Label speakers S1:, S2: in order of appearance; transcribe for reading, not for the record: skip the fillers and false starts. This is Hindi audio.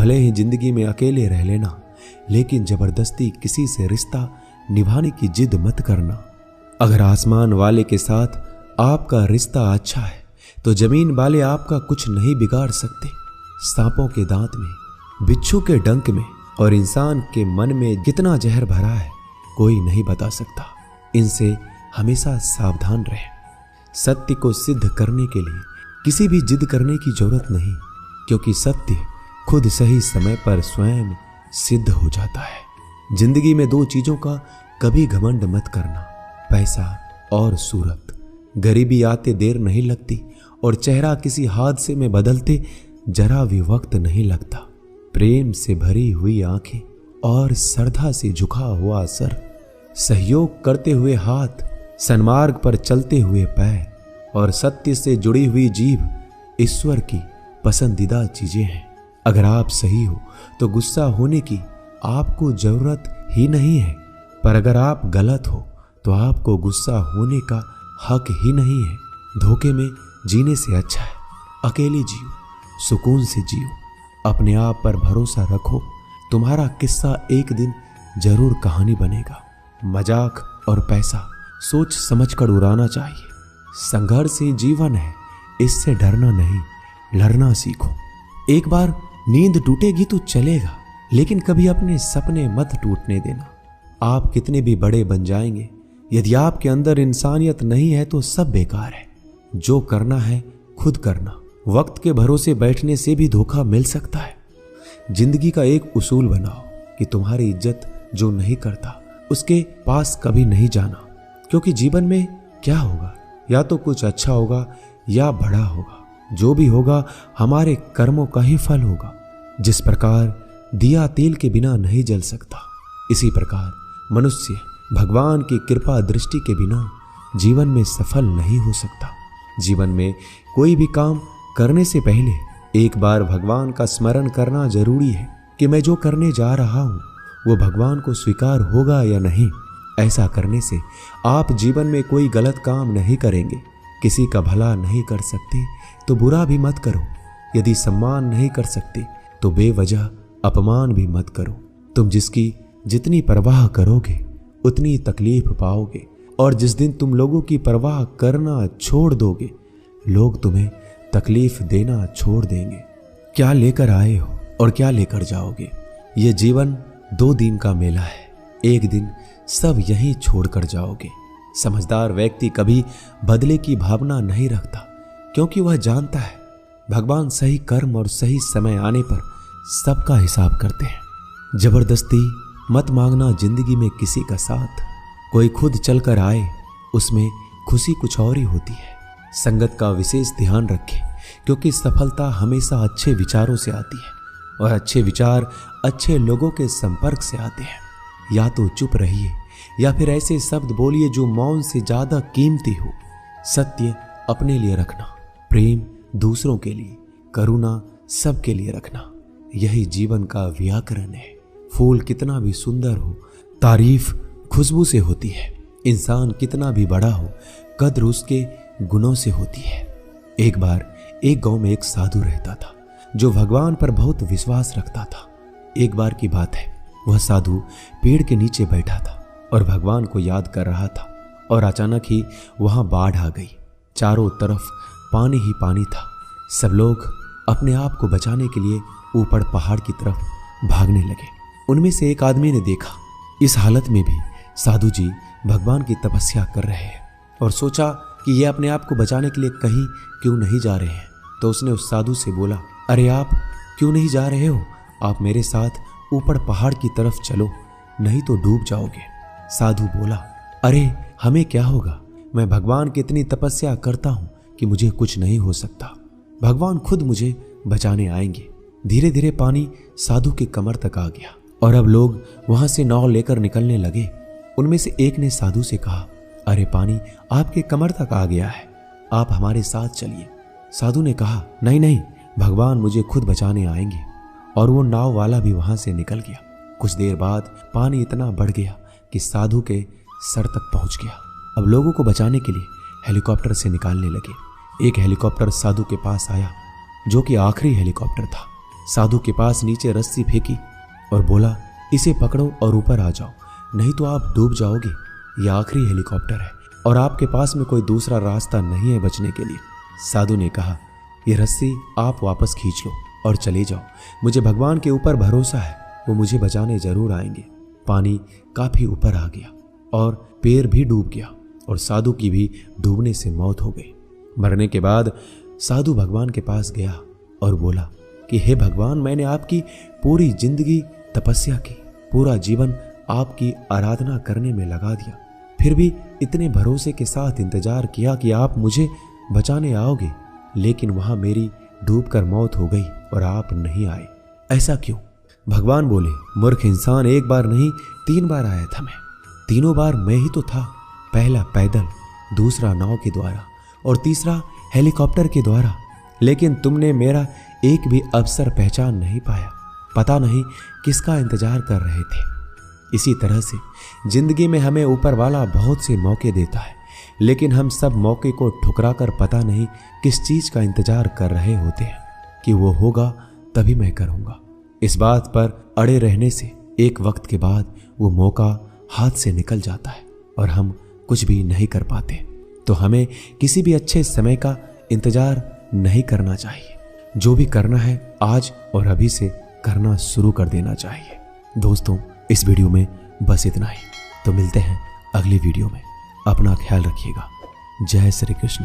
S1: भले ही जिंदगी में अकेले रह लेना, लेकिन जबरदस्ती किसी से रिश्ता निभाने की जिद मत करना। अगर आसमान वाले के साथ आपका रिश्ता अच्छा है तो जमीन वाले आपका कुछ नहीं बिगाड़ सकते। सांपों के दांत में, बिच्छू के डंक में और इंसान के मन में कितना जहर भरा है कोई नहीं बता सकता। इनसे हमेशा सावधान रहें। सत्य को सिद्ध करने के लिए किसी भी जिद करने की जरूरत नहीं, क्योंकि सत्य खुद सही समय पर स्वयं सिद्ध हो जाता है। जिंदगी में दो चीजों का कभी घमंड मत करना, पैसा और सूरत। गरीबी आते देर नहीं लगती और चेहरा किसी हादसे में बदलते जरा भी वक्त नहीं लगता। प्रेम से भरी हुई आंखें और श्रद्धा से झुका हुआ सर, सहयोग करते हुए हाथ, सन्मार्ग पर चलते हुए पैर और सत्य से जुड़ी हुई जीभ ईश्वर की पसंदीदा चीजें हैं। अगर आप सही हो तो गुस्सा होने की आपको जरूरत ही नहीं है, पर अगर आप गलत हो तो आपको गुस्सा होने का हक ही नहीं है। धोखे में जीने से अच्छा है अकेले जियो, सुकून से जियो, अपने आप पर भरोसा रखो। तुम्हारा किस्सा एक दिन जरूर कहानी बनेगा। मजाक और पैसा सोच समझकर उड़ाना चाहिए। संघर्ष ही जीवन है, इससे डरना नहीं, लड़ना सीखो। एक बार नींद टूटेगी तो चलेगा, लेकिन कभी अपने सपने मत टूटने देना। आप कितने भी बड़े बन जाएंगे, यदि आपके अंदर इंसानियत नहीं है तो सब बेकार है। जो करना है खुद करना। वक्त के भरोसे बैठने से भी धोखा मिल सकता है। जिंदगी का एक उसूल बनाओ कि तुम्हारी इज्जत जो नहीं करता उसके पास कभी नहीं जाना, क्योंकि जीवन में क्या होगा, या तो कुछ अच्छा होगा या बड़ा होगा। जो भी होगा हमारे कर्मों का ही फल होगा। जिस प्रकार दिया तेल के बिना नहीं जल सकता, इसी प्रकार मनुष्य भगवान की कृपा दृष्टि के बिना जीवन में सफल नहीं हो सकता। जीवन में कोई भी काम करने से पहले एक बार भगवान का स्मरण करना जरूरी है कि मैं जो करने जा रहा हूं वो भगवान को स्वीकार होगा या नहीं। ऐसा करने से आप जीवन में कोई गलत काम नहीं करेंगे। किसी का भला नहीं कर सकते तो बुरा भी मत करो। यदि सम्मान नहीं कर सकते तो बेवजह अपमान भी मत करो। तुम जिसकी जितनी परवाह करोगे उतनी तकलीफ पाओगे, और जिस दिन तुम लोगों की परवाह करना छोड़ दोगे, लोग तुम्हें तकलीफ देना छोड़ देंगे। क्या लेकर आए हो और क्या लेकर जाओगे? ये जीवन 2 दिन का मेला है, एक दिन सब यहीं छोड़कर जाओगे। समझदार व्यक्ति कभी बदले की भावना नहीं रखता, क्योंकि वह जानता है भगवान सही कर्म और सही समय आने पर सबका हिसाब करते हैं। जबरदस्ती मत मांगना जिंदगी में किसी का साथ। कोई खुद चलकर आए, उसमें खुशी कुछ और ही होती है। संगत का विशेष ध्यान रखें, क्योंकि सफलता हमेशा अच्छे विचारों से आती है और अच्छे विचार अच्छे लोगों के संपर्क से आते हैं। या तो चुप रहिए या फिर ऐसे शब्द बोलिए जो मौन से ज्यादा कीमती हो। सत्य अपने लिए रखना, प्रेम दूसरों के लिए, करुणा सबके लिए रखना, यही जीवन का व्याकरण है। फूल कितना भी सुंदर हो, तारीफ खुशबू से होती है। इंसान कितना भी बड़ा हो, कद्र उसके गुणों से होती है। एक बार एक गांव में एक साधु रहता था जो भगवान पर बहुत विश्वास रखता था। एक बार की बात है, वह साधु पेड़ के नीचे बैठा था और भगवान को याद कर रहा था, और अचानक ही वहां बाढ़ आ गई। चारों तरफ पानी ही पानी था। सब लोग अपने आप को बचाने के लिए ऊपर पहाड़ की तरफ भागने लगे। उनमें से एक आदमी ने देखा इस हालत में भी साधु जी भगवान की तपस्या कर रहे हैं, और सोचा कि ये अपने आप को बचाने के लिए कहीं क्यों नहीं जा रहे हैं। तो उसने उस साधु से बोला, अरे आप क्यों नहीं जा रहे हो? आप मेरे साथ ऊपर पहाड़ की तरफ चलो, नहीं तो डूब जाओगे। साधु बोला, अरे हमें क्या होगा, मैं भगवान की इतनी तपस्या करता हूं कि मुझे कुछ नहीं हो सकता। भगवान खुद मुझे बचाने आएंगे। धीरे धीरे पानी साधु के कमर तक आ गया और अब लोग वहां से नाव लेकर निकलने लगे। उनमें से एक ने साधु से कहा, अरे पानी आपके कमर तक आ गया है, आप हमारे साथ चलिए। साधु ने कहा, नहीं नहीं, भगवान मुझे खुद बचाने आएंगे। और वो नाव वाला भी वहां से निकल गया। कुछ देर बाद पानी इतना बढ़ गया कि साधु के सर तक पहुंच गया। अब लोगों को बचाने के लिए हेलीकॉप्टर से निकालने लगे। एक हेलीकॉप्टर साधु के पास आया, जो कि आखिरी हेलीकॉप्टर था। साधु के पास नीचे रस्सी फेंकी और बोला, इसे पकड़ो और ऊपर आ जाओ, नहीं तो आप डूब जाओगे। यह आखिरी हेलीकॉप्टर है और आपके पास में कोई दूसरा रास्ता नहीं है बचने के लिए। साधु ने कहा, यह रस्सी आप वापस खींच लो और चले जाओ। मुझे भगवान के ऊपर भरोसा है, वो मुझे बचाने जरूर आएंगे। पानी काफी ऊपर आ गया और पैर भी डूब गया और साधु की भी डूबने से मौत हो गई। मरने के बाद साधु भगवान के पास गया और बोला कि हे भगवान, मैंने आपकी पूरी जिंदगी तपस्या की, पूरा जीवन आपकी आराधना करने में लगा दिया, फिर भी इतने भरोसे के साथ इंतजार किया कि आप मुझे बचाने आओगे, लेकिन वहां मेरी डूबकर मौत हो गई और आप नहीं आए। ऐसा क्यों? भगवान बोले, मूर्ख इंसान, एक बार नहीं 3 बार आया था मैं। तीनों बार मैं ही तो था। पहला पैदल, दूसरा नाव के द्वारा और तीसरा हेलीकॉप्टर के द्वारा, लेकिन तुमने मेरा एक भी अवसर पहचान नहीं पाया। पता नहीं किसका इंतजार कर रहे थे। इसी तरह से जिंदगी में हमें ऊपर वाला बहुत से मौके देता है, लेकिन हम सब मौके को ठुकराकर पता नहीं किस चीज का इंतजार कर रहे होते हैं कि वो होगा तभी मैं करूंगा। इस बात पर अड़े रहने से एक वक्त के बाद वो मौका हाथ से निकल जाता है और हम कुछ भी नहीं कर पाते। तो हमें किसी भी अच्छे समय का इंतजार नहीं करना चाहिए। जो भी करना है आज और अभी से करना शुरू कर देना चाहिए। दोस्तों, इस वीडियो में बस इतना ही। तो मिलते हैं अगली वीडियो में। अपना ख्याल रखिएगा। जय श्री कृष्ण।